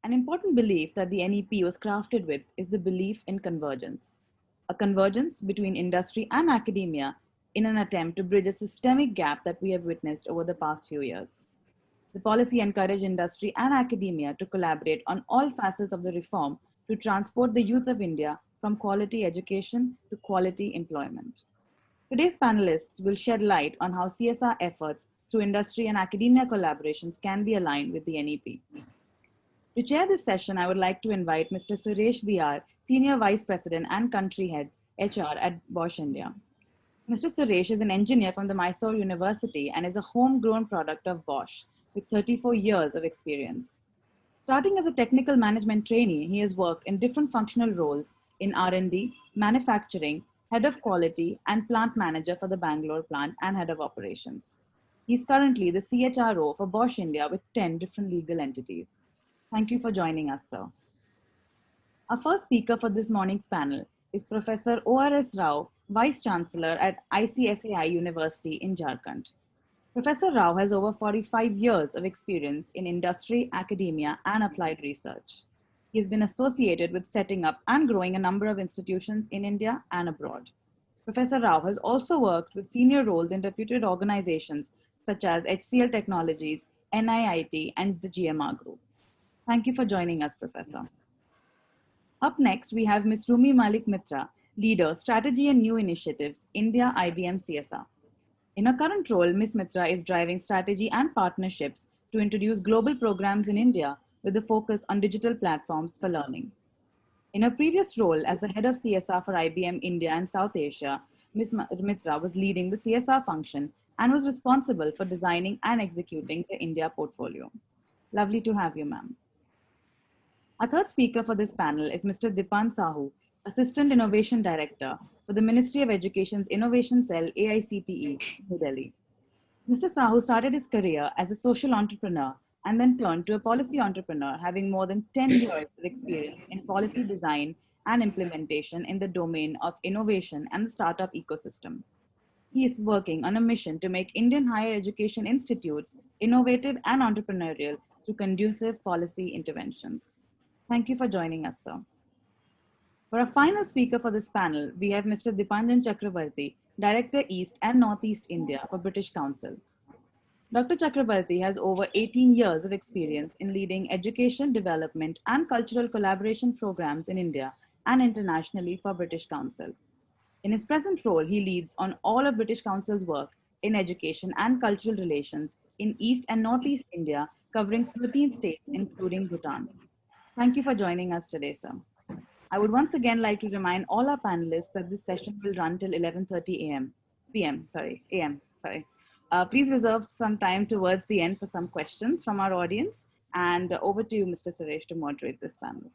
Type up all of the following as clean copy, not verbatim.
An important belief that the NEP was crafted with is the belief in convergence, a convergence between industry and academia in an attempt to bridge a systemic gap that we have witnessed over the past few years. The policy encouraged industry and academia to collaborate on all facets of the reform to transport the youth of India from quality education to quality employment. Today's panelists will shed light on how CSR efforts through industry and academia collaborations can be aligned with the NEP. To chair this session, I would like to invite Mr. Suresh VR, Senior Vice President and Country Head, HR at Bosch India. Mr. Suresh is an engineer from the Mysore University and is a homegrown product of Bosch with 34 years of experience. Starting as a technical management trainee, he has worked in different functional roles in R&D, manufacturing, head of quality, and plant manager for the Bangalore plant and head of operations. He is currently the CHRO for Bosch India with 10 different legal entities. Thank you for joining us, sir. Our first speaker for this morning's panel is Professor O.R.S. Rao, Vice Chancellor at ICFAI University in Jharkhand. Professor Rao has over 45 years of experience in industry, academia, and applied research. He has been associated with setting up and growing a number of institutions in India and abroad. Professor Rao has also worked with senior roles in reputed organizations such as HCL Technologies, NIIT, and the GMR Group. Thank you for joining us, Professor. Up next, we have Ms. Rumi Malik Mitra, Leader, Strategy and New Initiatives, India IBM CSR. In her current role, Ms. Mitra is driving strategy and partnerships to introduce global programs in India with a focus on digital platforms for learning. In her previous role as the head of CSR for IBM India and South Asia, Ms. Mitra was leading the CSR function and was responsible for designing and executing the India portfolio. Lovely to have you, ma'am. Our third speaker for this panel is Mr. Dipan Sahu, Assistant Innovation Director for the Ministry of Education's Innovation Cell, AICTE, New Delhi. Mr. Sahu started his career as a social entrepreneur and then turned to a policy entrepreneur, having more than 10 years of experience in policy design and implementation in the domain of innovation and the startup ecosystem. He is working on a mission to make Indian higher education institutes innovative and entrepreneurial through conducive policy interventions. Thank you for joining us, sir. For our final speaker for this panel, we have Mr. Dipanjan Chakrabarti, Director East and Northeast India for British Council. Dr. Chakrabarti has over 18 years of experience in leading education, development, and cultural collaboration programs in India and internationally for British Council. In his present role, he leads on all of British Council's work in education and cultural relations in East and Northeast India, covering 13 states, including Bhutan. Thank you for joining us today, sir. I would once again like to remind all our panelists that this session will run till 11:30 a.m. Please reserve some time towards the end for some questions from our audience. And over to you, Mr. Suresh, to moderate this panel.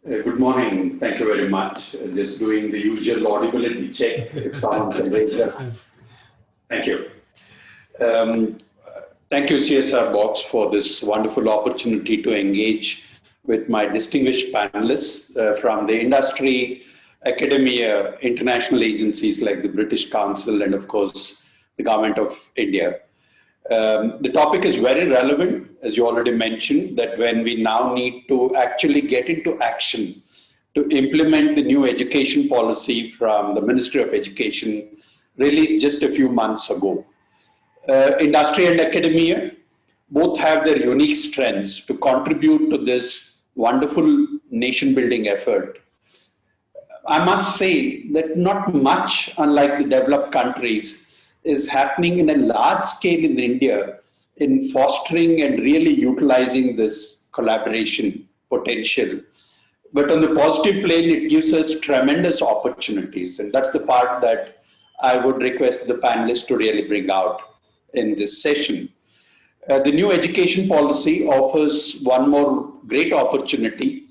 Good morning. Thank you very much. Just doing the usual audibility check. If someone can raise their hand. Thank you. Thank you, CSR Box, for this wonderful opportunity to engage with my distinguished panelists from the industry, academia, international agencies like the British Council, and of course, the Government of India. The topic is very relevant, as you already mentioned, that when we now need to actually get into action to implement the new education policy from the Ministry of Education released just a few months ago. Industry and academia both have their unique strengths to contribute to this wonderful nation building effort. I must say that not much, unlike the developed countries, is happening in a large scale in India in fostering and really utilizing this collaboration potential. But on the positive plane, it gives us tremendous opportunities. And that's the part that I would request the panelists to really bring out in this session. The new education policy offers one more great opportunity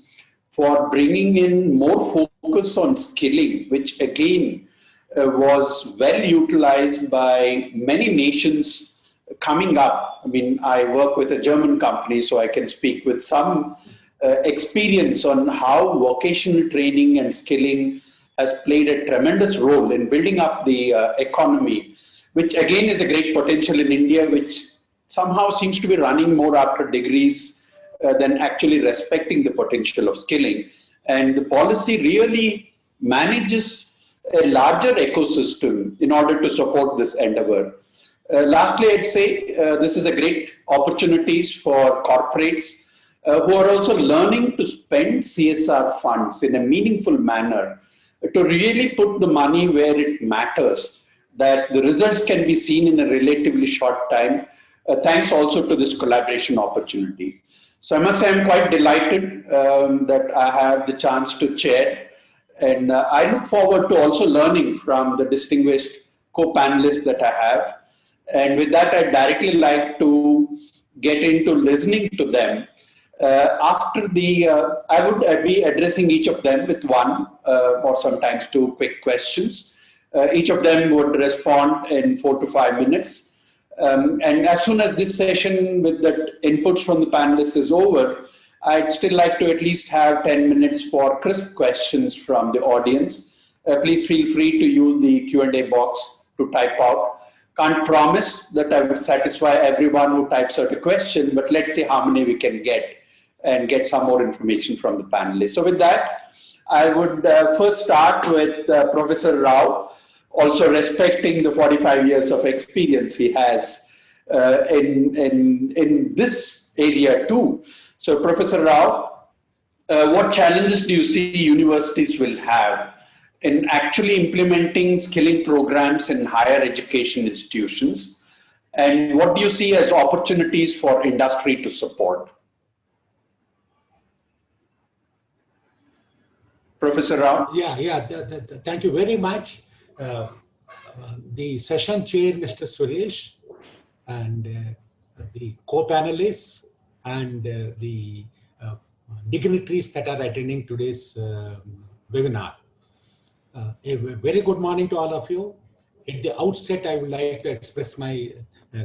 for bringing in more focus on skilling, which again was well utilized by many nations coming up. I mean, I work with a German company, so I can speak with some experience on how vocational training and skilling has played a tremendous role in building up the economy, which again is a great potential in India, which somehow seems to be running more after degrees than actually respecting the potential of skilling. And the policy really manages a larger ecosystem in order to support this endeavor. Lastly, I'd say this is a great opportunities for corporates who are also learning to spend CSR funds in a meaningful manner to really put the money where it matters, that the results can be seen in a relatively short time, thanks also to this collaboration opportunity. So I must say I'm quite delighted that I have the chance to chair, and I look forward to also learning from the distinguished co-panelists that I have. And with that, I'd directly like to get into listening to them. I would be addressing each of them with one or sometimes two quick questions. Each of them would respond in 4 to 5 minutes. And as soon as this session with the inputs from the panelists is over, I'd still like to at least have 10 minutes for crisp questions from the audience. Please feel free to use the Q&A box to type out. Can't promise that I would satisfy everyone who types out a question, but let's see how many we can get and get some more information from the panelists. So with that, I would first start with Professor Rao, also respecting the 45 years of experience he has in this area too. So Professor Rao, what challenges do you see universities will have in actually implementing skilling programs in higher education institutions? And what do you see as opportunities for industry to support? Professor Rao? Thank you very much. The session chair, Mr. Suresh, and the co-panelists and the dignitaries that are attending today's webinar. A very good morning to all of you. At the outset, I would like to express my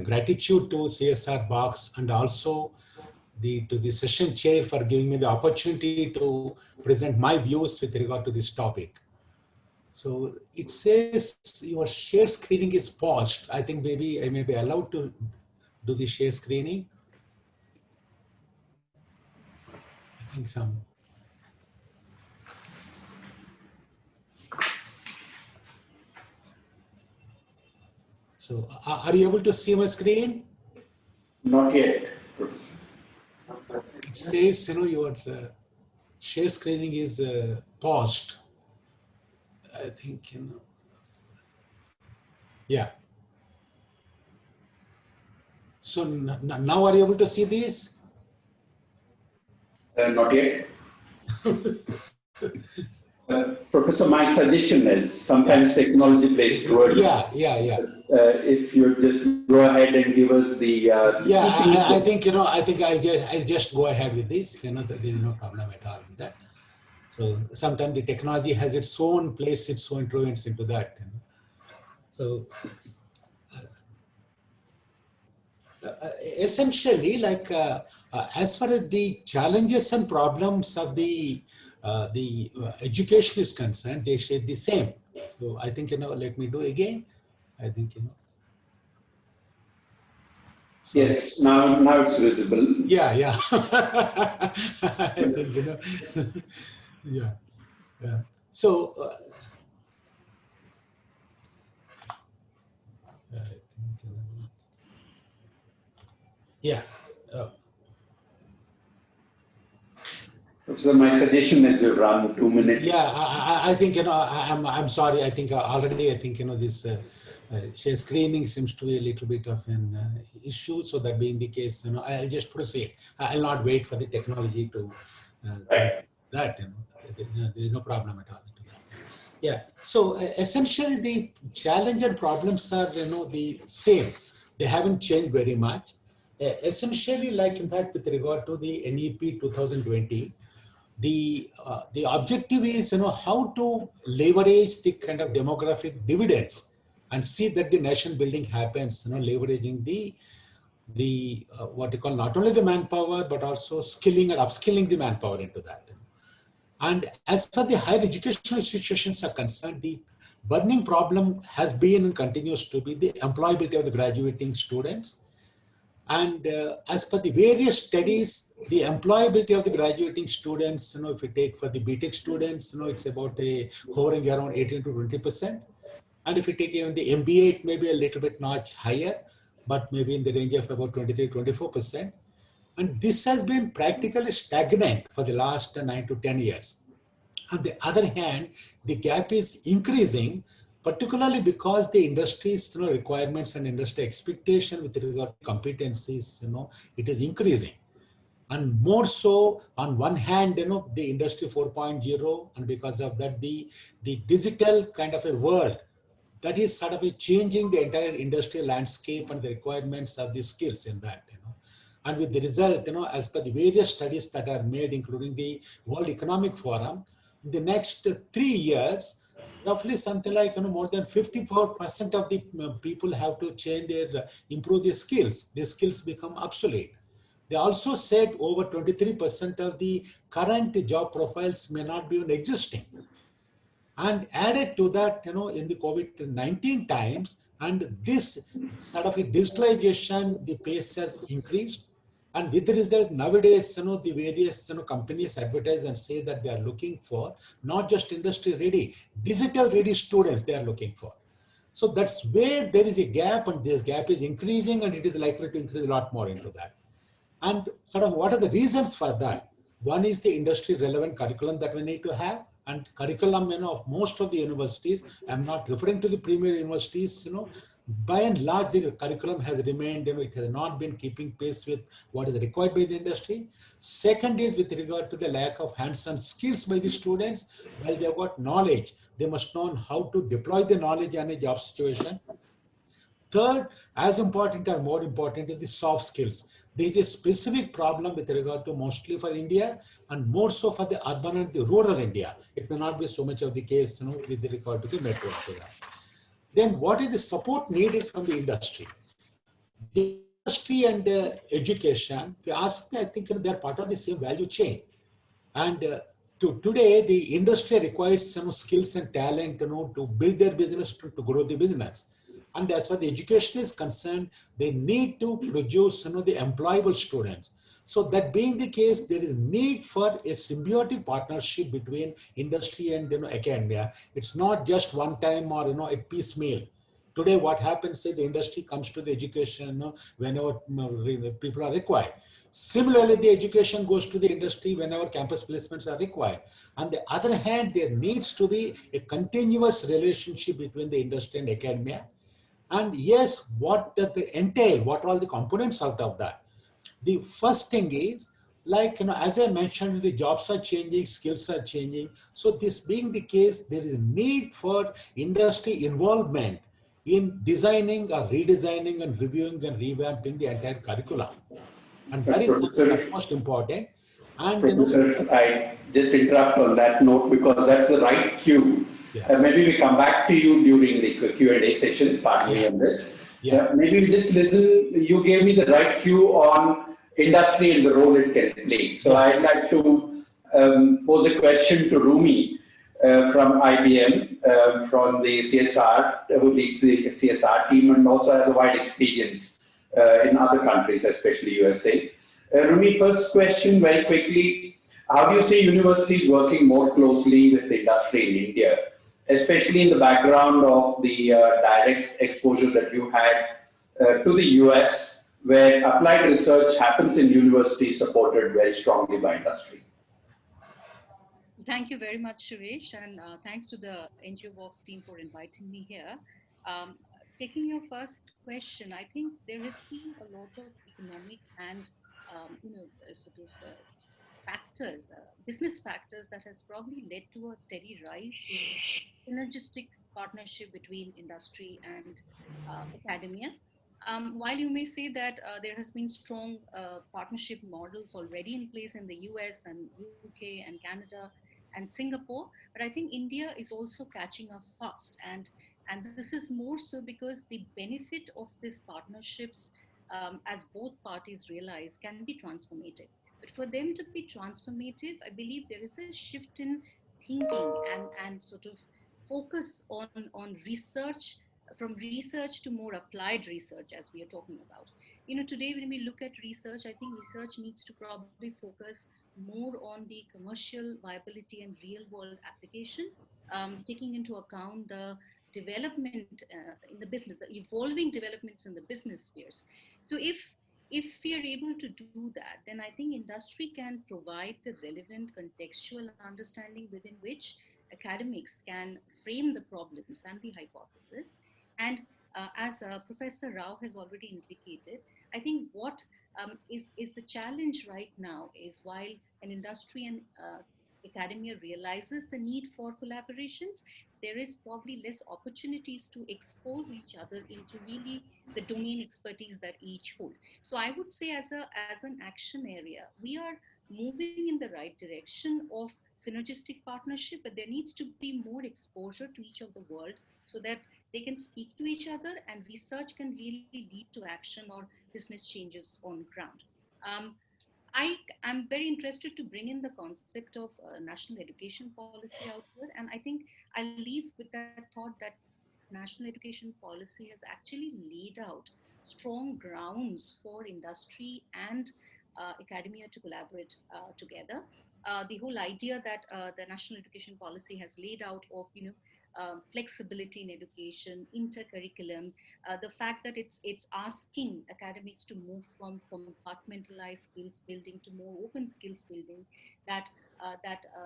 gratitude to CSR Box and also to the session chair for giving me the opportunity to present my views with regard to this topic. So it says your share screening is paused. I think maybe I may be allowed to do the share screening. I think some. So are you able to see my screen? Not yet. It says, your share screening is paused. I think, yeah. So now are you able to see this? Not yet. Professor, my suggestion is sometimes technology plays towards. If you just go ahead and give us the. I think I'll just go ahead with this. There is no problem at all with that. So sometimes the technology has its own place, its own influence into that. So essentially, like as far as the challenges and problems of the education is concerned, they share the same. So I think let me do again. I think So, yes, now it's visible. Yeah. I think yeah. So yeah. So my suggestion is we run 2 minutes. Yeah, I think I'm sorry. I think already. I think this share screening seems to be a little bit of an issue. So that being the case, I'll just proceed. I'll not wait for the technology to that. There's no problem at all to that. Yeah. So essentially, the challenge and problems are the same. They haven't changed very much. Essentially, like in fact, with regard to the NEP 2020. The objective is how to leverage the kind of demographic dividends and see that the nation building happens leveraging the what you call not only the manpower but also skilling and upskilling the manpower into that. And as far as the higher educational institutions are concerned, the burning problem has been and continues to be the employability of the graduating students And as per the various studies, the employability of the graduating students, if you take for the BTech students, it's about hovering around 18 to 20%. And if you take even the MBA, it may be a little bit notch higher, but maybe in the range of about 23, 24%. And this has been practically stagnant for the last 9 to 10 years. On the other hand, the gap is increasing, particularly because the industry's requirements and industry expectation with regard to competencies, it is increasing. And more so, on one hand, the industry 4.0, and because of that, the digital kind of a world that is sort of a changing the entire industrial landscape and the requirements of the skills in that. And with the result, as per the various studies that are made, including the World Economic Forum, in the next 3 years, roughly something like more than 54% of the people have to change their, improve their skills. Their skills become obsolete. They also said over 23% of the current job profiles may not be even existing. And added to that, in the COVID-19 times, and this sort of a digitalization, the pace has increased. And with the result, nowadays, the various companies advertise and say that they are looking for not just industry ready, digital ready students they are looking for. So that's where there is a gap, and this gap is increasing, and it is likely to increase a lot more into that. And sort of what are the reasons for that? One is the industry relevant curriculum that we need to have, and curriculum, of most of the universities, I'm not referring to the premier universities, by and large, the curriculum has remained, it has not been keeping pace with what is required by the industry. Second is with regard to the lack of hands-on skills by the students. While they have got knowledge, they must know how to deploy the knowledge in a job situation. Third, as important or more important, is the soft skills. There is a specific problem with regard to mostly for India and more so for the urban and the rural India. It may not be so much of the case, with regard to the metro area. Then what is the support needed from the industry? The industry and education, if you ask me, I think they are part of the same value chain. And today, the industry requires some skills and talent, to build their business, to grow the business. And as far as the education is concerned, they need to produce, the employable students. So that being the case, there is need for a symbiotic partnership between industry and academia. It's not just one time or a piecemeal. Today, what happens is the industry comes to the education, whenever people are required. Similarly, the education goes to the industry whenever campus placements are required. On the other hand, there needs to be a continuous relationship between the industry and academia. And yes, what does it entail? What are all the components out of that? The first thing is, like, as I mentioned, the jobs are changing, skills are changing. So this being the case, there is a need for industry involvement in designing or redesigning and reviewing and revamping the entire curriculum. And that is something Professor, that's most important. And, Professor, I just interrupt on that note because that's the right cue. yeah, Maybe we come back to you during the Q&A session, pardon me yeah, on this. yeah, Maybe we just listen, you gave me the right cue on industry and the role it can play. So yeah. I'd like to pose a question to Rumi from IBM, from the CSR, who leads the CSR team and also has a wide experience in other countries, especially USA. Rumi, first question very quickly. How do you see universities working more closely with the industry in India, especially in the background of the direct exposure that you had to the US, where applied research happens in universities supported very strongly by industry? Thank you very much, Suresh, and thanks to the NGO Vox team for inviting me here. Um, Taking your first question, I think there has been a lot of economic and sort of factors, business factors that has probably led to a steady rise in synergistic partnership between industry and academia. While you may say that there has been strong partnership models already in place in the US and UK and Canada and Singapore, but I think India is also catching up fast, and this is more so because the benefit of these partnerships, as both parties realize, can be transformative. But for them to be transformative, I believe there is a shift in thinking and sort of focus on research from research to more applied research, as we are talking about. Today when we look at research, I think research needs to probably focus more on the commercial viability and real world application, taking into account the development in the business, the evolving developments in the business spheres. So if we are able to do that, then I think industry can provide the relevant contextual understanding within which academics can frame the problems and the hypothesis. And as Professor Rao has already indicated, I think what is the challenge right now is, while an industry and academia realizes the need for collaborations, there is probably less opportunities to expose each other into really the domain expertise that each hold. So I would say, as an action area, we are moving in the right direction of synergistic partnership, but there needs to be more exposure to each of the world so that they can speak to each other and research can really lead to action or business changes on ground. Um, I'm very interested to bring in the concept of national education policy out here. And I think I'll leave with that thought that national education policy has actually laid out strong grounds for industry and academia to collaborate together. The whole idea that the national education policy has laid out of, flexibility in education, intercurriculum, the fact that it's asking academics to move from compartmentalized skills building to more open skills building, that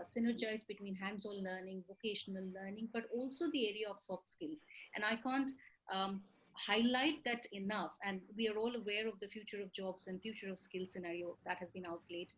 synergize between hands-on learning, vocational learning, but also the area of soft skills. And I can't um, highlight that enough. And we are all aware of the future of jobs and future of skills scenario that has been outlaid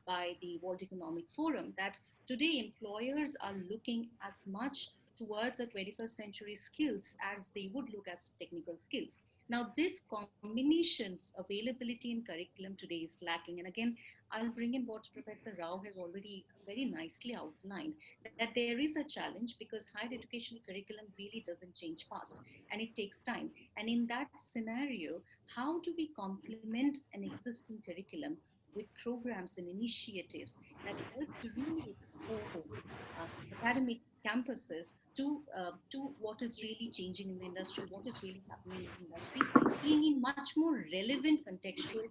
by the World Economic Forum, that today employers are looking as much towards the 21st century skills as they would look at technical skills. Now, this combination's availability in curriculum today is lacking. And again, I'll bring in what Professor Rao has already very nicely outlined, that there is a challenge because higher education curriculum really doesn't change fast and it takes time. And in that scenario, how do we complement an existing curriculum with programs and initiatives that help to really expose academic campuses to what is really changing in the industry, what is really happening in the industry, bringing much more relevant contextuals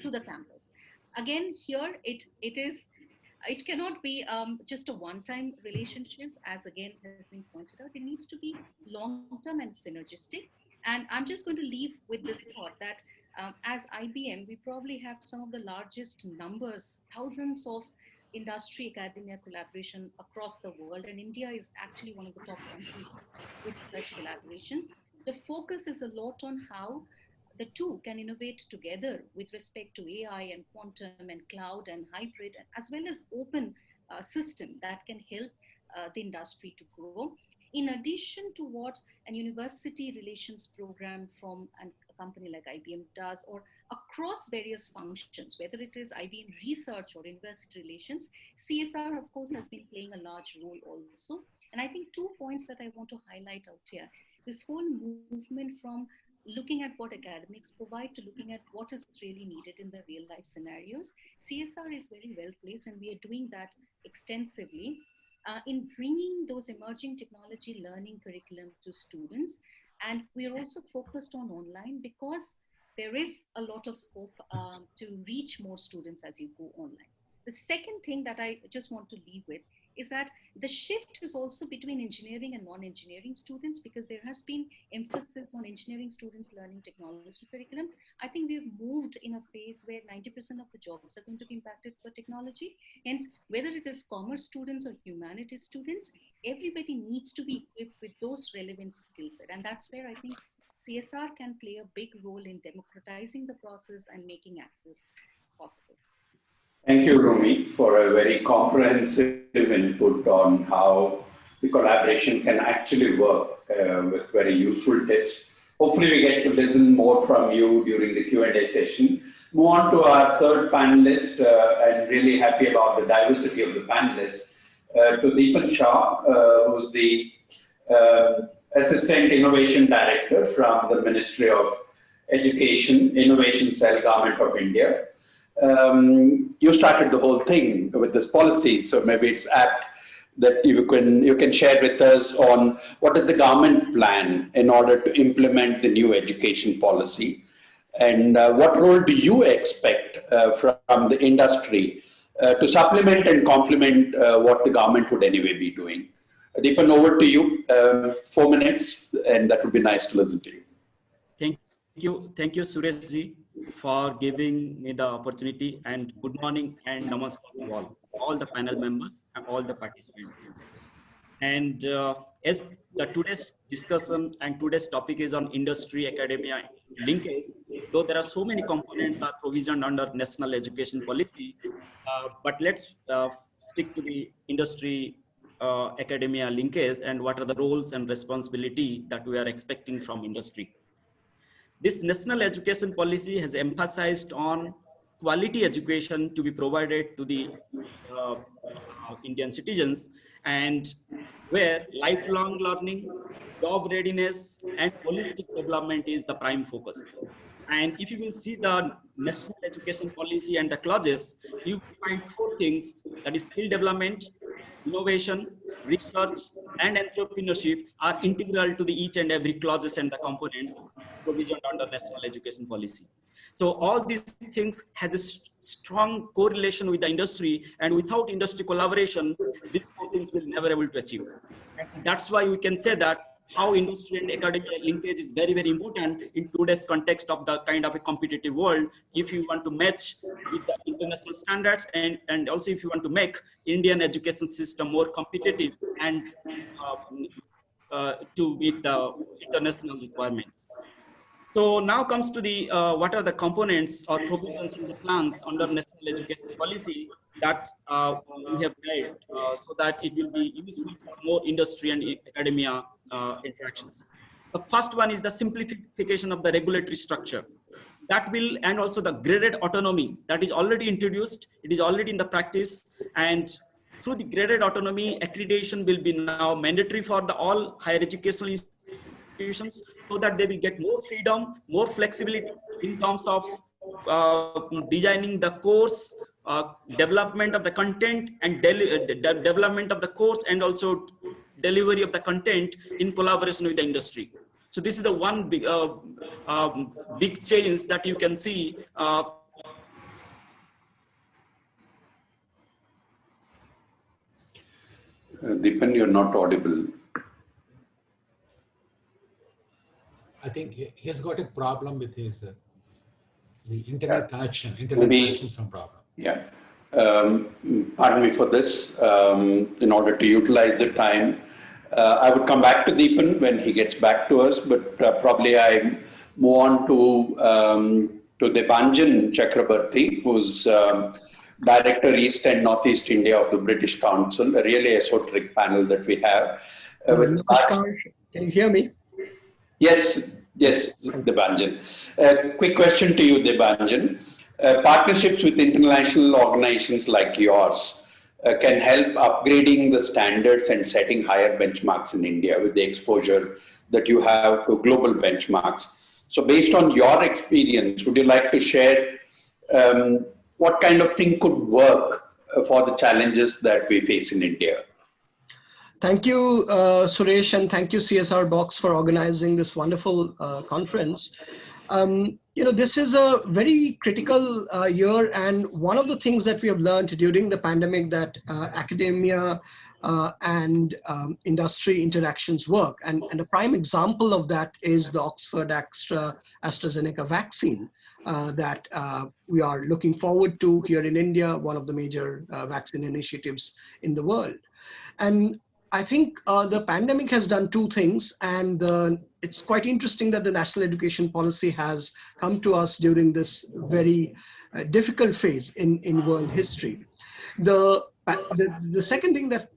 to the campus. Again, here it cannot be just a one-time relationship, as again has been pointed out. It needs to be long-term and synergistic. And I'm just going to leave with this thought that as IBM, we probably have some of the largest numbers, thousands of industry academia collaboration across the world, and India is actually one of the top countries with such collaboration. The focus is a lot on how the two can innovate together with respect to AI and quantum and cloud and hybrid, as well as open system that can help the industry to grow. In addition to what an university relations program from a company like IBM does, or across various functions, whether it is IBM research or university relations, CSR, of course, has been playing a large role also. And I think 2 points that I want to highlight out here: this whole movement from looking at what academics provide to looking at what is really needed in the real life scenarios. CSR is very well placed, and we are doing that extensively in bringing those emerging technology learning curriculum to students. And we are also focused on online because there is a lot of scope to reach more students as you go online. The second thing that I just want to leave with is that the shift is also between engineering and non-engineering students, because there has been emphasis on engineering students learning technology curriculum. I think we've moved in a phase where 90% of the jobs are going to be impacted by technology. Hence, whether it is commerce students or humanities students, everybody needs to be equipped with those relevant skill set. And that's where I think CSR can play a big role in democratizing the process and making access possible. Thank you, Rumi, for a very comprehensive input on how the collaboration can actually work with very useful tips. Hopefully, we get to listen more from you during the Q&A session. Move on to our third panelist. I'm really happy about the diversity of the panelists. To Deepan Shah, who's the Assistant Innovation Director from the Ministry of Education, Innovation Cell, Government of India. You started the whole thing with this policy, so maybe it's apt that you can share with us on what is the government plan in order to implement the new education policy, and what role do you expect from the industry to supplement and complement what the government would anyway be doing. Deepan, over to you. 4 minutes, and that would be nice to listen to you. Thank you, Suresh ji, for giving me the opportunity. And good morning and namaskar to all the panel members and all the participants. And as today's discussion and today's topic is on industry academia linkage, though there are so many components are provisioned under national education policy, but let's stick to the industry academia linkage and what are the roles and responsibility that we are expecting from industry. This national education policy has emphasized on quality education to be provided to the Indian citizens, and where lifelong learning, job readiness, and holistic development is the prime focus. And if you will see the national education policy and the clauses, you will find 4 things, that is skill development, innovation, research, and entrepreneurship are integral to the each and every clauses and the components provisioned under national education policy. So all these things has a strong correlation with the industry, and without industry collaboration, these 4 things will never able to achieve. And that's why we can say that how industry and academia linkage is very, very important in today's context of the kind of a competitive world. If you want to match with the international standards, and also if you want to make Indian education system more competitive and to meet the international requirements. So now comes to the what are the components or provisions in the plans under national education policy that we have made so that it will be useful for more industry and academia interactions. The first one is the simplification of the regulatory structure. That will, and also the graded autonomy that is already introduced, it is already in the practice, and through the graded autonomy, accreditation will be now mandatory for the all higher educational institutions, so that they will get more freedom, more flexibility in terms of designing the course, development of the content, and development of the course, and also delivery of the content in collaboration with the industry. So this is the one big, big change that you can see. Deepan, you're not audible. I think he's got a problem with his the internet connection. Connection, some problem. Yeah. Pardon me for this. In order to utilize the time, I would come back to Deepan when he gets back to us, but probably I move on to Debanjan Chakrabarti, who's Director East and Northeast India of the British Council, a really esoteric panel that we have. Namaskar. Can you hear me? Yes, Debanjan. Quick question to you, Debanjan. Partnerships with international organizations like yours can help upgrading the standards and setting higher benchmarks in India with the exposure that you have to global benchmarks. So based on your experience, would you like to share what kind of thing could work for the challenges that we face in India? Thank you, Suresh, and thank you, CSR Box, for organizing this wonderful conference. This is a very critical year, and one of the things that we have learned during the pandemic that academia and industry interactions work. And a prime example of that is the Oxford AstraZeneca vaccine that we are looking forward to here in India, one of the major vaccine initiatives in the world. And I think the pandemic has done 2 things, and it's quite interesting that the national education policy has come to us during this very difficult phase in world history. The second thing that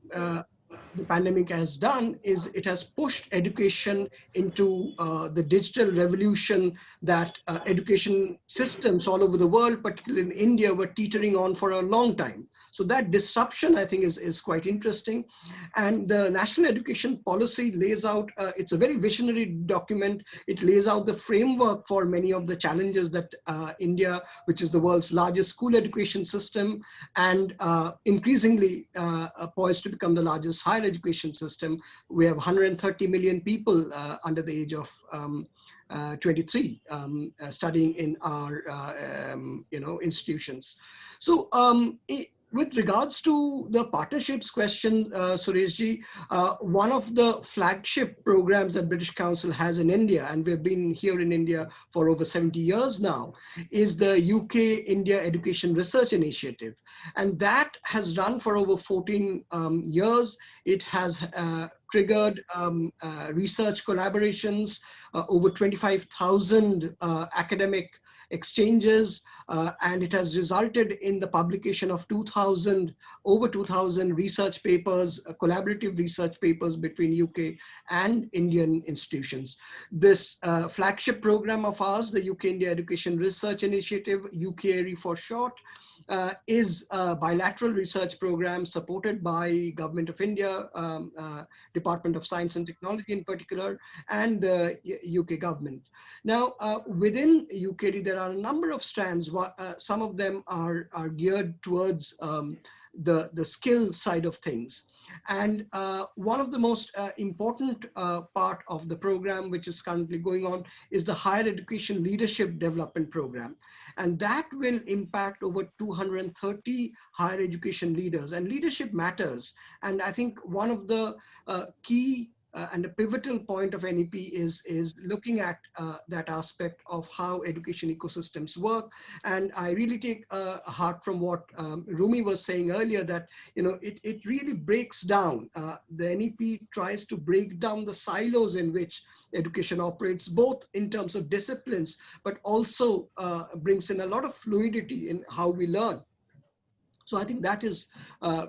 the pandemic has done is it has pushed education into the digital revolution that education systems all over the world, particularly in India, were teetering on for a long time. So that disruption, I think, is quite interesting. And the National Education Policy lays out, it's a very visionary document. It lays out the framework for many of the challenges that India, which is the world's largest school education system, and increasingly poised to become the largest higher education system. We have 130 million people under the age of 23 studying in our institutions. So with regards to the partnerships question, Sureshji, one of the flagship programs that British Council has in India, and we've been here in India for over 70 years now, is the UK India Education Research Initiative. And that has run for over 14 years. It has triggered research collaborations, over 25,000 academic exchanges, and it has resulted in the publication of over 2,000 research papers, collaborative research papers between UK and Indian institutions. This flagship program of ours, the UK India Education Research Initiative, UKERI for short, is a bilateral research program supported by Government of India, Department of Science and Technology in particular, and the UK government. Now, within UKD, there are a number of strands. Some of them are geared towards the skill side of things. And one of the most important part of the program, which is currently going on, is the Higher Education Leadership Development Program. And that will impact over 230 higher education leaders. And leadership matters. And I think one of the key and a pivotal point of NEP is looking at that aspect of how education ecosystems work. And I really take heart from what Rumi was saying earlier, that it really breaks down. The NEP tries to break down the silos in which education operates, both in terms of disciplines, but also brings in a lot of fluidity in how we learn. So I think that is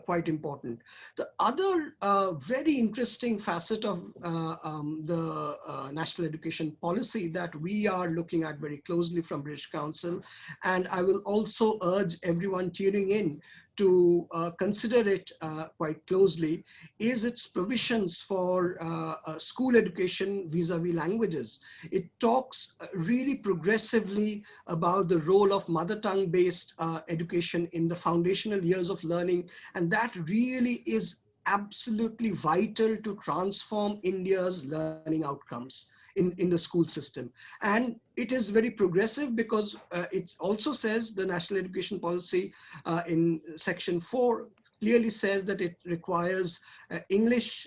quite important. The other very interesting facet of the national education policy that we are looking at very closely from British Council, and I will also urge everyone tuning in to consider it quite closely, is its provisions for school education vis-a-vis languages. It talks really progressively about the role of mother tongue based education in the foundational years of learning, and that really is absolutely vital to transform India's learning outcomes in the school system. And it is very progressive because it also says, the national education policy in section 4 clearly says that it requires English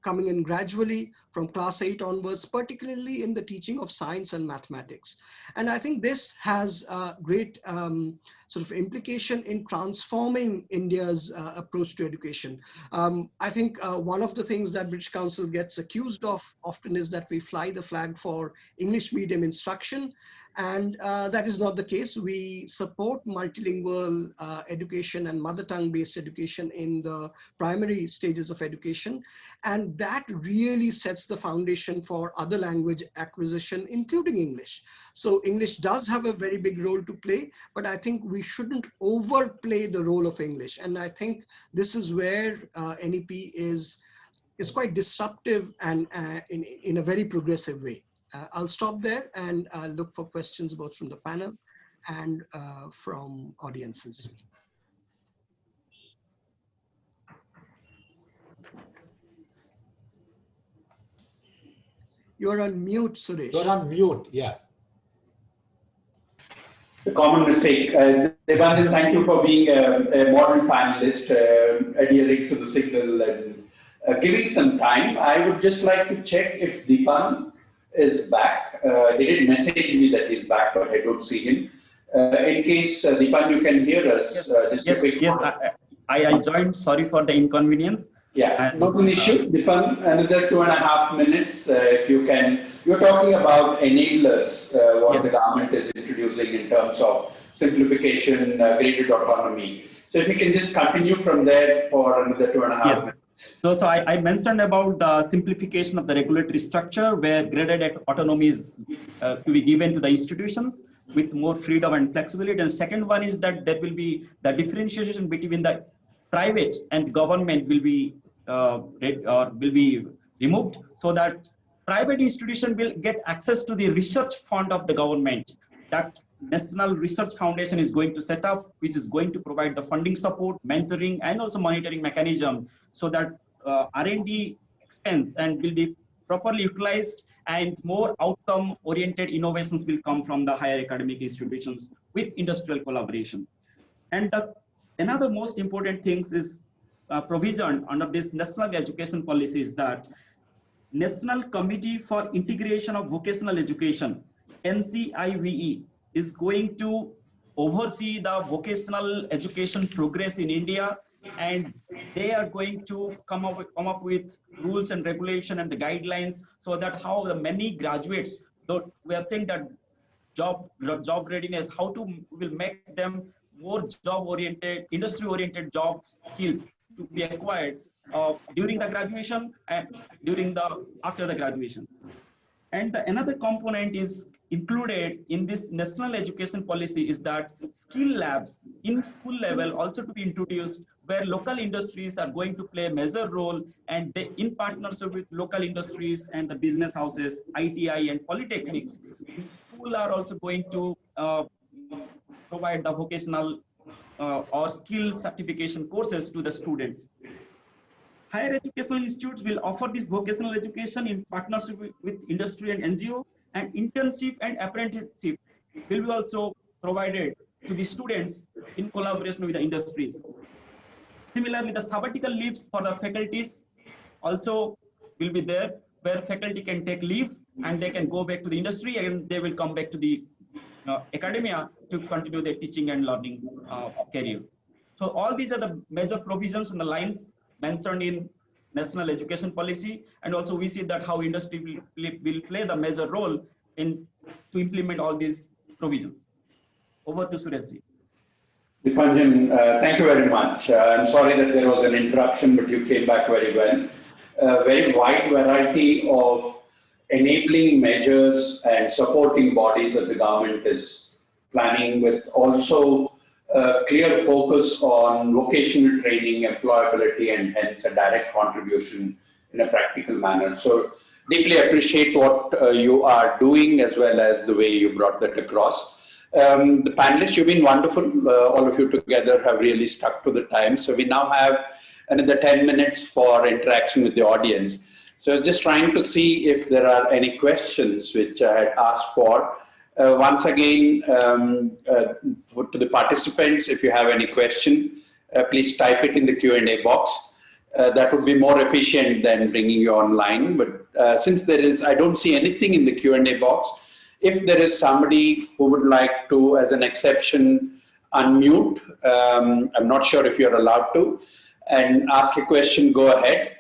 coming in gradually from class 8 onwards, particularly in the teaching of science and mathematics. And I think this has great sort of implication in transforming India's approach to education. I think one of the things that British Council gets accused of often is that we fly the flag for English medium instruction. And that is not the case. We support multilingual education and mother tongue based education in the primary stages of education. And that really sets the foundation for other language acquisition, including English. So English does have a very big role to play, but I think we shouldn't overplay the role of English. And I think this is where NEP is quite disruptive and in a very progressive way. I'll stop there and look for questions both from the panel and from audiences. You're on mute, Suresh. You're on mute, yeah. A common mistake. Devanjan, thank you for being a modern panelist, adhering to the signal and giving some time. I would just like to check if Deepan is back. He did message me that he's back, but I don't see him. In case, Deepan, you can hear us. Just a quick I joined. Sorry for the inconvenience. Yeah, not an issue. Deepan, another 2.5 minutes, if you can. You're talking about enablers, what the government is introducing in terms of simplification, graded autonomy. So if you can just continue from there for another 2.5 minutes. So I mentioned about the simplification of the regulatory structure where graded autonomy is to be given to the institutions with more freedom and flexibility. And second one is that there will be the differentiation between the private and government will be removed, so that private institution will get access to the research fund of the government that National Research Foundation is going to set up, which is going to provide the funding support, mentoring, and also monitoring mechanism so that R&D expense and will be properly utilized and more outcome oriented innovations will come from the higher academic institutions with industrial collaboration. And another most important things is provision under this national education policy is that National Committee for Integration of Vocational Education, NCIVE, is going to oversee the vocational education progress in India, and they are going to come up with rules and regulation and the guidelines so that how the many graduates, though we are saying that job readiness, how to will make them more job oriented, industry oriented job skills to be acquired during the graduation and during the after the graduation. And another component is included in this national education policy is that skill labs in school level also to be introduced where local industries are going to play a major role, and they in partnership with local industries and the business houses, ITI and polytechnics, the school are also going to provide the vocational or skill certification courses to the students. Higher educational institutes will offer this vocational education in partnership with industry and NGO, and internship and apprenticeship will be also provided to the students in collaboration with the industries. Similarly, the sabbatical leaves for the faculties also will be there, where faculty can take leave and they can go back to the industry and they will come back to the academia to continue their teaching and learning career. So all these are the major provisions and the lines mentioned in national education policy, and also we see that how industry will play the major role in to implement all these provisions. Over to Suresh. Dipanjan, thank you very much. I'm sorry that there was an interruption, but you came back very well. A very wide variety of enabling measures and supporting bodies that the government is planning, with also a clear focus on vocational training, employability, and hence a direct contribution in a practical manner. So deeply appreciate what you are doing as well as the way you brought that across. The panelists, you've been wonderful. All of you together have really stuck to the time. So we now have another 10 minutes for interaction with the audience. So I was just trying to see if there are any questions which I had asked for. Once again, to the participants, if you have any question, please type it in the Q&A box. That would be more efficient than bringing you online. But since there is, I don't see anything in the Q&A box. If there is somebody who would like to, as an exception, unmute, I'm not sure if you're allowed to, and ask a question, go ahead.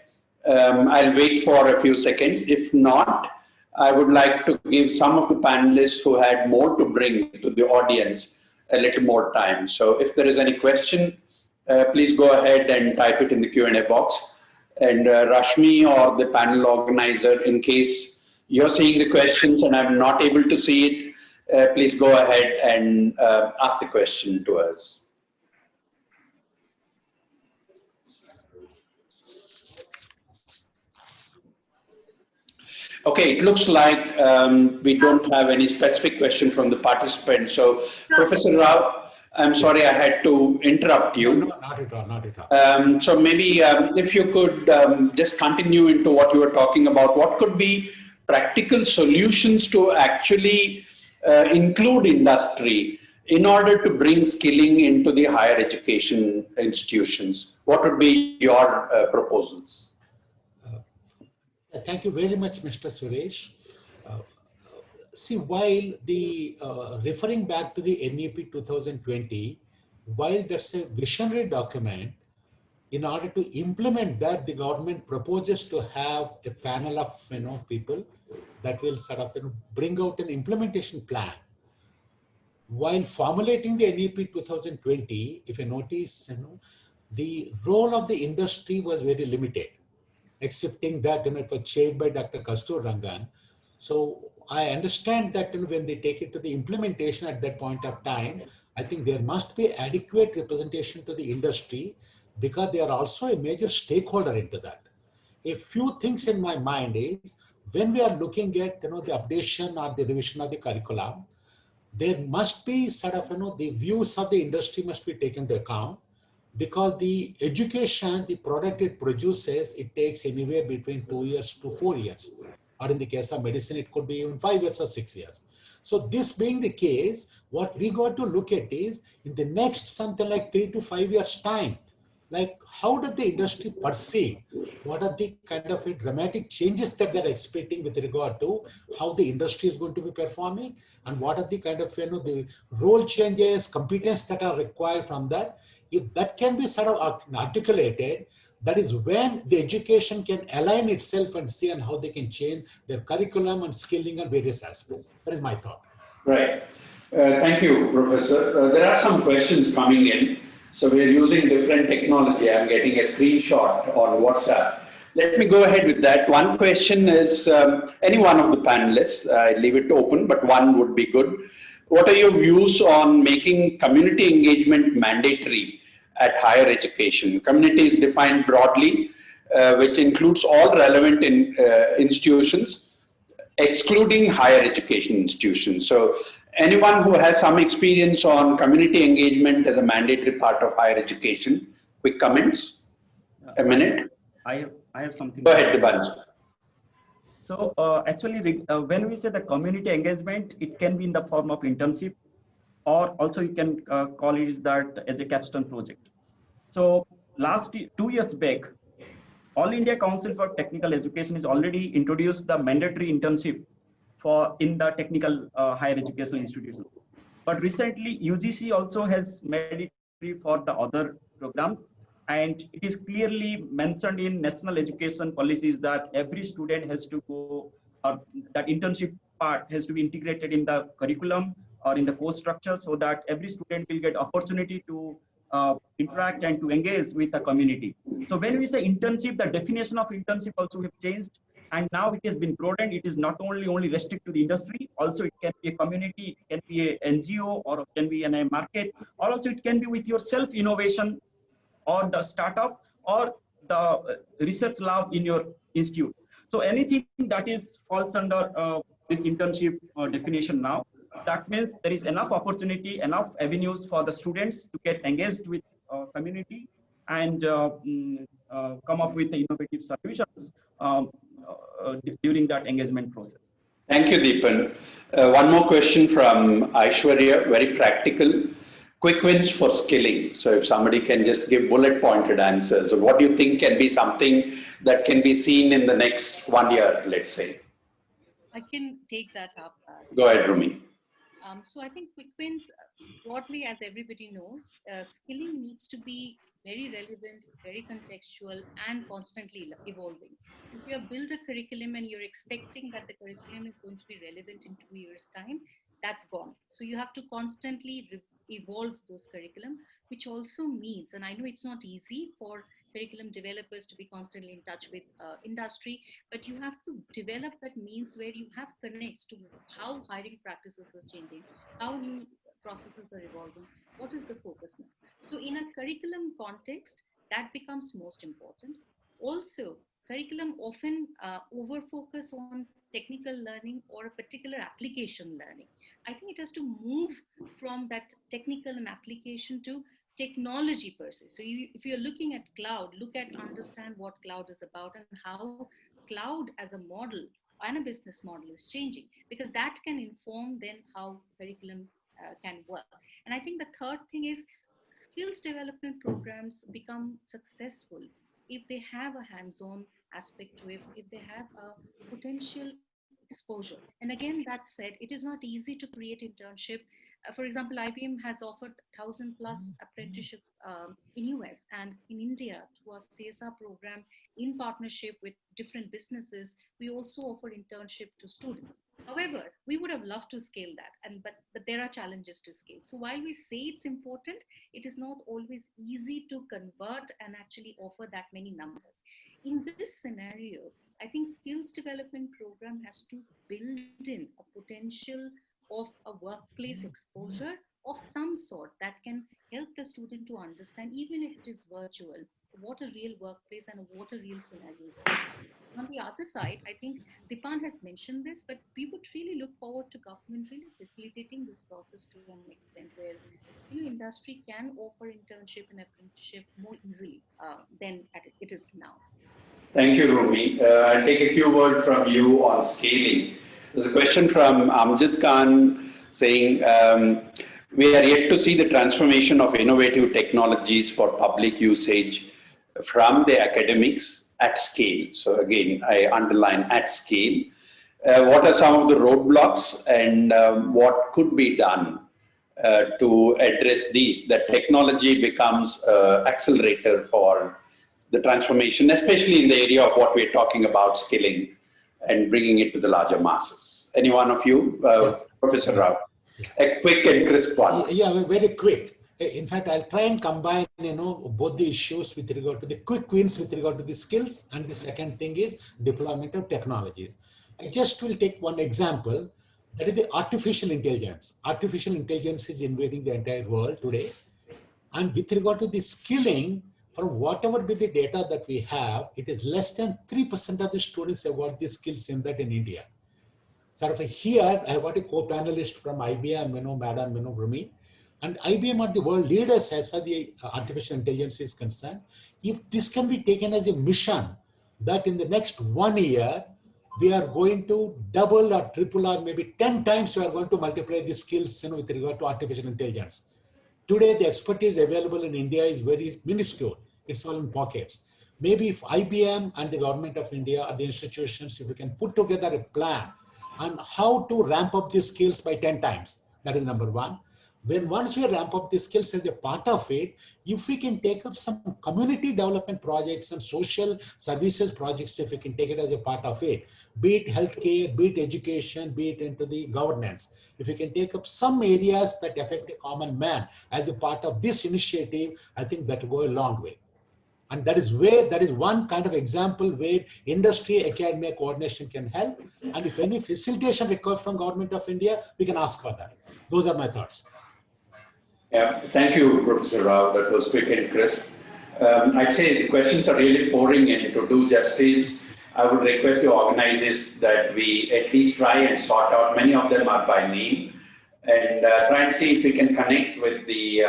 I'll wait for a few seconds. If not, I would like to give some of the panelists who had more to bring to the audience a little more time. So if there is any question, please go ahead and type it in the Q&A box. And Rashmi or the panel organizer, in case you're seeing the questions and I'm not able to see it, please go ahead and ask the question to us. Okay, it looks like we don't have any specific question from the participants. So, Professor Rao, I'm sorry I had to interrupt you. No, not at all, not at all. So maybe if you could just continue into what you were talking about, what could be practical solutions to actually include industry in order to bring skilling into the higher education institutions? What would be your proposals? Thank you very much, Mr. Suresh. See, while the referring back to the NEP 2020, while there's a visionary document, in order to implement that, the government proposes to have a panel of people that will sort of bring out an implementation plan. While formulating the NEP 2020, if you notice, the role of the industry was very limited, accepting that it was chaired by Dr. Kastur Rangan. So I understand that when they take it to the implementation at that point of time, I think there must be adequate representation to the industry because they are also a major stakeholder into that. A few things in my mind is when we are looking at the updation or the revision of the curriculum, there must be sort of the views of the industry must be taken into account, because the education, the product it produces, it takes anywhere between 2 years to 4 years, or in the case of medicine it could be even 5 years or 6 years. So this being the case, what we got to look at is in the next something like 3 to 5 years time, like how did the industry perceive, what are the kind of dramatic changes that they're expecting with regard to how the industry is going to be performing, and what are the kind of the role changes, competence that are required from that. If that can be sort of articulated, that is when the education can align itself and see on how they can change their curriculum and skilling and various aspects. That is my thought. Right. Thank you, Professor. There are some questions coming in. So we are using different technology. I'm getting a screenshot on WhatsApp. Let me go ahead with that. One question is any one of the panelists. I leave it open, but one would be good. What are your views on making community engagement mandatory at higher education? Community is defined broadly, which includes all relevant institutions, excluding higher education institutions. So anyone who has some experience on community engagement as a mandatory part of higher education, quick comments, a minute. I have something Go to ahead, say. Dibanj. So actually, when we say the community engagement, it can be in the form of internship, or also you can call it is that as a capstone project. So 2 years back, All India Council for Technical Education is already introduced the mandatory internship for in the technical higher educational institutions. But recently, UGC also has made it mandatory for the other programs, and it is clearly mentioned in national education policies that every student has to go, or that internship part has to be integrated in the curriculum or in the course structure, so that every student will get opportunity to interact and to engage with the community. So when we say internship, the definition of internship also have changed, and now it has been broadened. It is not only restricted to the industry, also it can be a community, it can be a NGO, or it can be in a market, or also it can be with your self innovation or the startup or the research lab in your institute. So anything that is falls under this internship definition now, that means there is enough opportunity, enough avenues for the students to get engaged with community and come up with the innovative solutions during that engagement process. Thank you, Deepan. One more question from Aishwarya, very practical. Quick wins for skilling. So if somebody can just give bullet pointed answers, what do you think can be something that can be seen in the next 1 year, let's say? I can take that up. Go ahead, Rumi. So I think quick wins, broadly, as everybody knows, skilling needs to be very relevant, very contextual, and constantly evolving. So if you have built a curriculum and you're expecting that the curriculum is going to be relevant in 2 years' time, that's gone. So you have to constantly evolve those curriculum, which also means, and I know it's not easy for curriculum developers to be constantly in touch with industry, but you have to develop that means where you have connects to how hiring practices are changing, how new processes are evolving, what is the focus now. So in a curriculum context, that becomes most important. Also, curriculum often over focus on technical learning or a particular application learning. I think it has to move from that technical and application to technology per se. So if you're looking at cloud, look at understand what cloud is about and how cloud as a model and a business model is changing, because that can inform then how curriculum can work. And I think the third thing is skills development programs become successful if they have a hands-on aspect to it, if they have a potential exposure. And again, that said, it is not easy to create internship For example, IBM has offered 1,000 plus apprenticeship in US and in India through our CSR program in partnership with different businesses. We also offer internship to students. However, we would have loved to scale that, but there are challenges to scale. So while we say it's important, it is not always easy to convert and actually offer that many numbers. In this scenario, I think skills development program has to build in a potential of a workplace exposure of some sort that can help the student to understand, even if it is virtual, what a real workplace and what a real scenario is all about. On the other side, I think Dipan has mentioned this, but we would really look forward to government really facilitating this process to an extent where industry can offer internship and apprenticeship more easily than it is now. Thank you, Rumi. I'll take a few words from you on scaling. There's a question from Amjad Khan saying, we are yet to see the transformation of innovative technologies for public usage from the academics at scale. So again, I underline at scale. What are some of the roadblocks and what could be done to address these? That technology becomes accelerator for the transformation, especially in the area of what we're talking about, skilling and bringing it to the larger masses. Any one of you, Professor Rao? A quick and crisp one. Yeah, very quick. In fact, I'll try and combine, both the issues with regard to the quick wins with regard to the skills, and the second thing is deployment of technologies. I just will take one example, that is the artificial intelligence. Artificial intelligence is invading the entire world today. And with regard to the skilling, from whatever be the data that we have, it is less than 3% of the students have got these skills in that in India. Sort of here, I have got a co-panelist from IBM, Madam Rumi, and IBM are the world leaders as far as the artificial intelligence is concerned. If this can be taken as a mission, that in the next 1 year, we are going to double or triple or maybe 10 times we are going to multiply the skills with regard to artificial intelligence. Today, the expertise available in India is very minuscule. It's all in pockets. Maybe if IBM and the government of India or the institutions, if we can put together a plan on how to ramp up these skills by 10 times, that is number one. When once we ramp up the skills as a part of it, if we can take up some community development projects, some social services projects, if we can take it as a part of it, be it healthcare, be it education, be it into the governance, if we can take up some areas that affect the common man as a part of this initiative, I think that will go a long way. And that is one kind of example where industry academia coordination can help. And if any facilitation required from Government of India, we can ask for that. Those are my thoughts. Yeah, thank you, Professor Rao. That was quick and crisp. I'd say the questions are really pouring in. To do justice, I would request the organizers that we at least try and sort out. Many of them are by name, and try and see if we can connect with the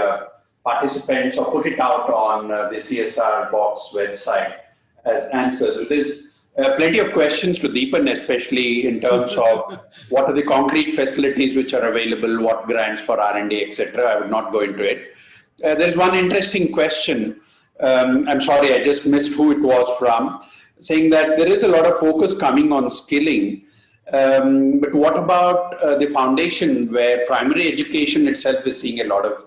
participants or put it out on the CSR Box website as answers. There's plenty of questions to deepen, especially in terms of what are the concrete facilities which are available, what grants for R&D, etc. I would not go into it. There's one interesting question. I'm sorry, I just missed who it was from, saying that there is a lot of focus coming on skilling. But what about the foundation where primary education itself is seeing a lot of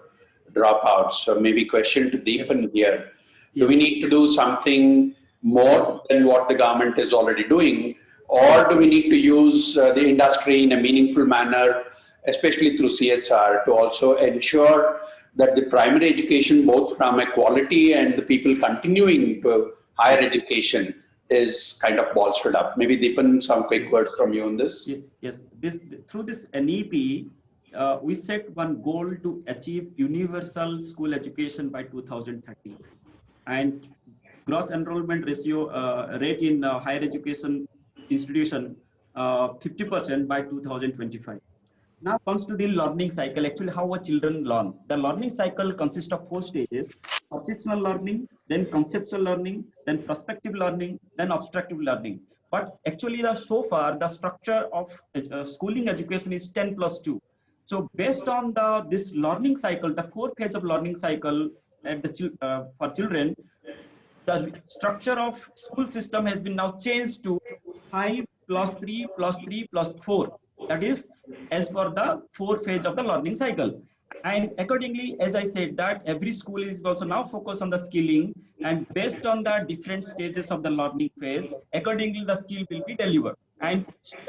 dropouts? So maybe question to deepen here. Do we need to do something more than what the government is already doing, or do we need to use the industry in a meaningful manner, especially through CSR, to also ensure that the primary education, both from a quality and the people continuing to higher education, is kind of bolstered up? Maybe Deepan, some quick words from you on this. Yes, through this NEP, we set one goal to achieve universal school education by 2030, and gross enrollment ratio rate in higher education institution 50% by 2025. Now comes to the learning cycle. Actually, how our children learn. The learning cycle consists of 4 stages: perceptual learning, then conceptual learning, then prospective learning, then abstractive learning. But actually, so far the structure of schooling education is 10+2. So based on this learning cycle, the 4 phase of learning cycle at the for children, the structure of school system has been now changed to 5+3+3+4. That is as per the 4 phase of the learning cycle. And accordingly, as I said, that every school is also now focused on the skilling, and based on the different stages of the learning phase, accordingly the skill will be delivered. And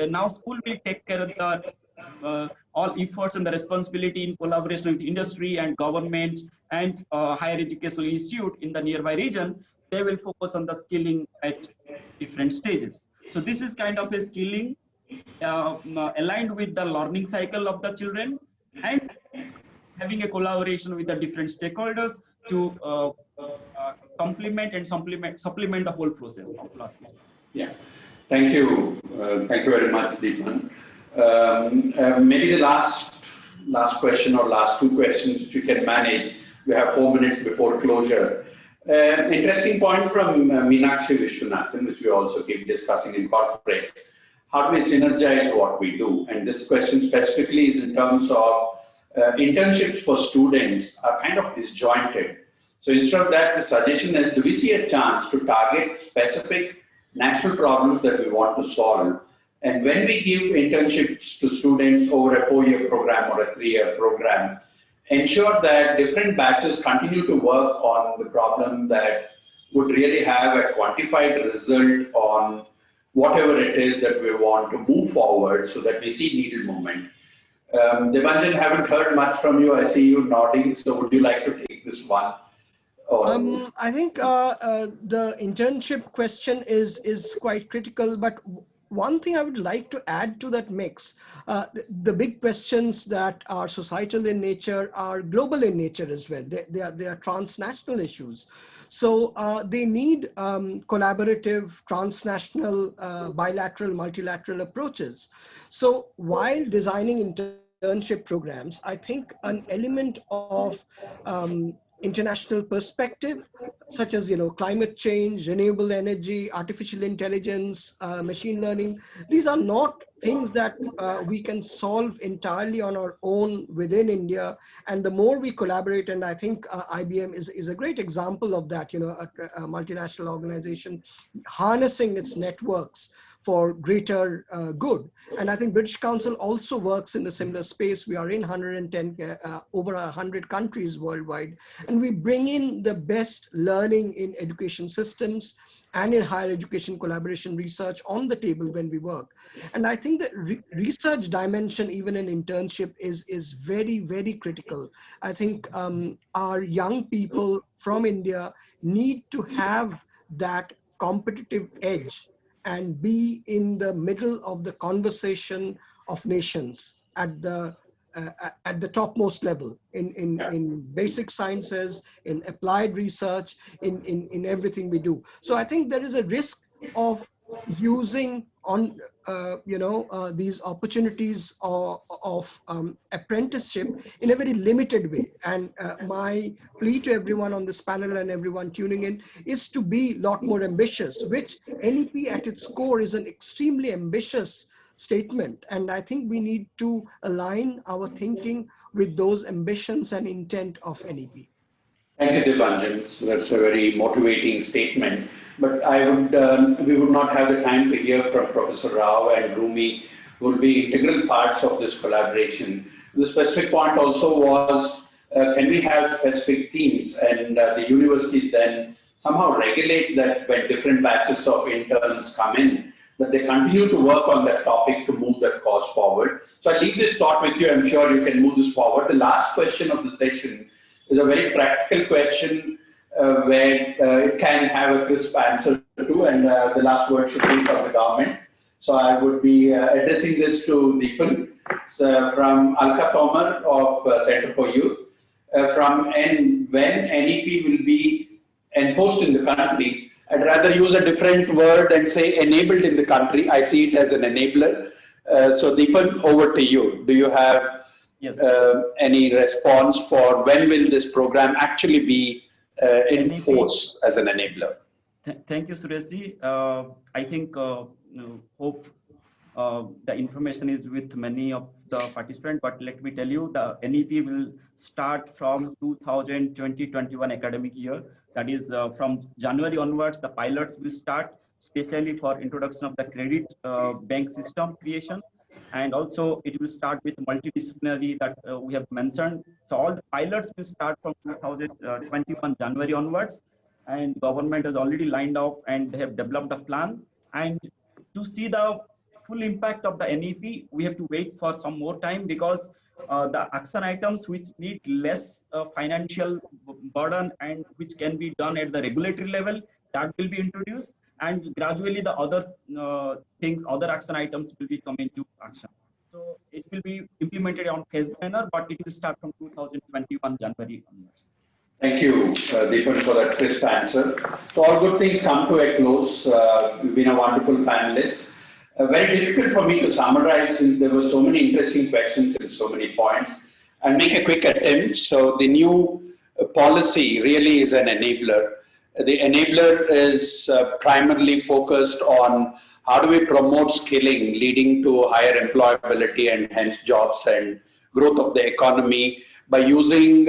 now school will take care of the all efforts and the responsibility in collaboration with industry and government and higher educational institute in the nearby region. They will focus on the skilling at different stages. So this is kind of a skilling aligned with the learning cycle of the children, and having a collaboration with the different stakeholders to complement and supplement the whole process of learning. Yeah, thank you. Thank you very much, Deepan. Maybe the last question or last two questions, if you can manage. We have 4 minutes before closure. Interesting point from Meenakshi Vishwanathan, which we also keep discussing in corporates. How do we synergize what we do? And this question specifically is in terms of internships for students are kind of disjointed. So instead of that, the suggestion is, do we see a chance to target specific national problems that we want to solve? And when we give internships to students over a 4-year program or a 3-year program, ensure that different batches continue to work on the problem that would really have a quantified result on whatever it is that we want to move forward, so that we see needle movement. Devanjan, haven't heard much from you. I see you nodding. So would you like to take this one? I think the internship question is quite critical, but one thing I would like to add to that mix, the big questions that are societal in nature are global in nature as well. They are transnational issues. So they need collaborative, transnational, bilateral, multilateral approaches. So while designing internship programs, I think an element of international perspective, such as climate change, renewable energy, artificial intelligence, machine learning, these are not things that we can solve entirely on our own within India. And the more we collaborate, and I think IBM is a great example of that, a multinational organization harnessing its networks for greater good. And I think British Council also works in a similar space. We are in 110, over 100 countries worldwide, and we bring in the best learning in education systems and in higher education collaboration research on the table when we work. And I think that research dimension, even in internship, is very, very critical. I think our young people from India need to have that competitive edge and be in the middle of the conversation of nations at the topmost level in basic sciences, in applied research, in everything we do. So I think there is a risk of using on these opportunities of apprenticeship in a very limited way. And my plea to everyone on this panel and everyone tuning in is to be a lot more ambitious, which NEP at its core is an extremely ambitious statement. And I think we need to align our thinking with those ambitions and intent of NEP. Thank you, Devanjan. So that's a very motivating statement. But we would not have the time to hear from Professor Rao and Rumi, who will be integral parts of this collaboration. The specific point also was, can we have specific themes, and the universities then somehow regulate that when different batches of interns come in, that they continue to work on that topic to move that cause forward. So I leave this thought with you. I'm sure you can move this forward. The last question of the session is a very practical question where it can have a crisp answer to, and the last word should be from the government. So I would be addressing this to Deepan. So from Alka Tomar of Center for Youth. When NEP will be enforced in the country, I'd rather use a different word and say enabled in the country. I see it as an enabler. So Deepan, over to you. Do you have any response for when will this program actually be in force as an enabler? Thank you, Sureshji. I think hope the information is with many of the participants, but let me tell you, the NEP will start from 2020-21 academic year. That is from January onwards, the pilots will start, especially for introduction of the credit bank system creation. And also it will start with multidisciplinary that we have mentioned. So all the pilots will start from 2021 January onwards, and government has already lined up and they have developed a plan. And to see the full impact of the NEP, we have to wait for some more time, because the action items which need less financial burden and which can be done at the regulatory level, that will be introduced, and gradually the other things, other action items will be come into action. So it will be implemented on phased manner, but it will start from 2021 January onwards. Thank you, Deepan, for that crisp answer. So all good things come to a close. You've been a wonderful panelist. Very difficult for me to summarize since there were so many interesting questions and so many points. I'll make a quick attempt. So the new policy really is an enabler. The enabler is primarily focused on how do we promote skilling, leading to higher employability and hence jobs and growth of the economy by using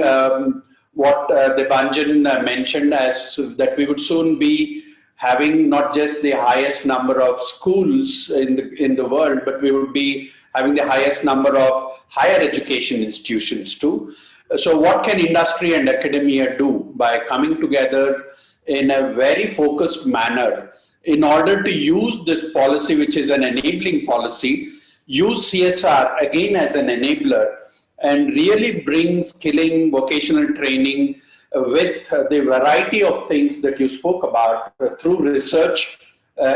what Debanjan mentioned as that we would soon be having not just the highest number of schools in the world, but we would be having the highest number of higher education institutions too. So what can industry and academia do by coming together in a very focused manner in order to use this policy, which is an enabling policy, use CSR again as an enabler, and really bring skilling, vocational training with the variety of things that you spoke about through research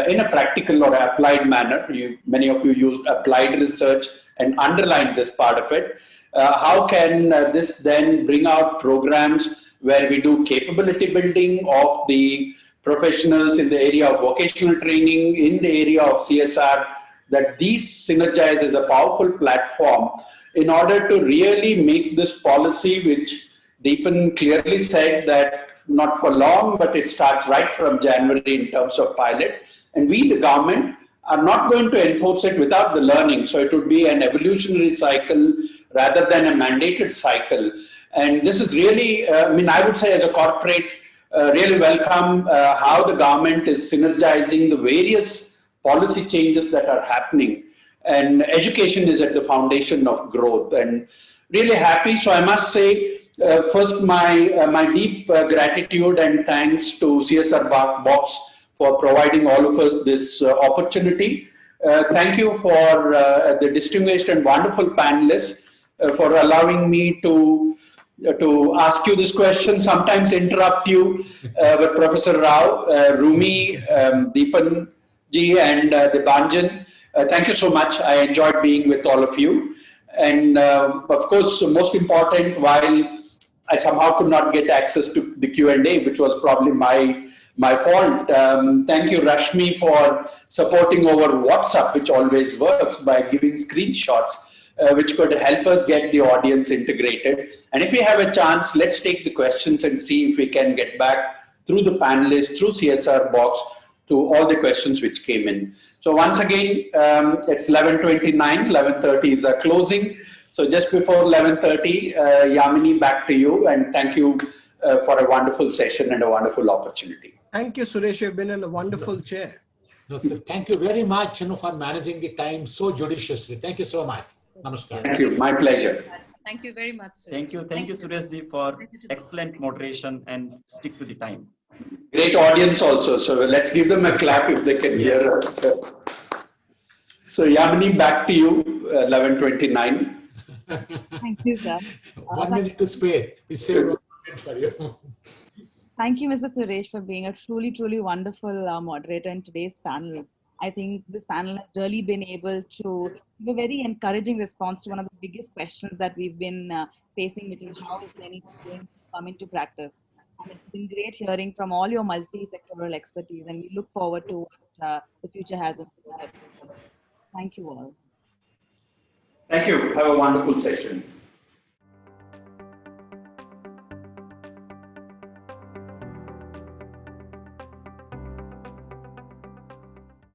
in a practical or applied manner. Many of you used applied research and underlined this part of it. How can this then bring out programs where we do capability building of the professionals in the area of vocational training, in the area of CSR, that these synergize as a powerful platform in order to really make this policy, which Deepan clearly said that not for long, but it starts right from January in terms of pilot. And we, the government, are not going to enforce it without the learning. So it would be an evolutionary cycle rather than a mandated cycle. And this is really, I would say as a corporate, really welcome how the government is synergizing the various policy changes that are happening. And education is at the foundation of growth, and really happy. So I must say, first my deep gratitude and thanks to CSR Box for providing all of us this opportunity. Thank you for the distinguished and wonderful panelists for allowing me to ask you this question, sometimes interrupt you with Professor Rao, Rumi, Deepan ji and Debanjan. Thank you so much. I enjoyed being with all of you. And of course, most important, while I somehow could not get access to the Q&A, which was probably my fault. Thank you, Rashmi, for supporting over WhatsApp, which always works, by giving screenshots, which could help us get the audience integrated. And if we have a chance, let's take the questions and see if we can get back through the panelists, through CSR Box, to all the questions which came in. So once again, it's 11:29, 11:30 is our closing. So just before 11:30, Yamini, back to you, and thank you for a wonderful session and a wonderful opportunity. Thank you, Suresh. You've been in a wonderful chair. No, thank you very much, for managing the time so judiciously. Thank you so much. Namaskar. Thank you. My pleasure. Thank you very much, sir. Thank you, Suresh ji, for excellent moderation and stick to the time. Great audience also. So let's give them a clap if they can hear us. So Yamini, back to you, 11:29. Thank you, sir. 1 minute to spare. We saved 1 minute for you. Thank you, Mr. Suresh, for being a truly, truly wonderful moderator in today's panel. I think this panel has really been able to give a very encouraging response to one of the biggest questions that we've been facing, which is how is NEP going to come into practice? And it's been great hearing from all your multi-sectoral expertise, and we look forward to what the future has in store. Thank you all. Thank you. Have a wonderful session.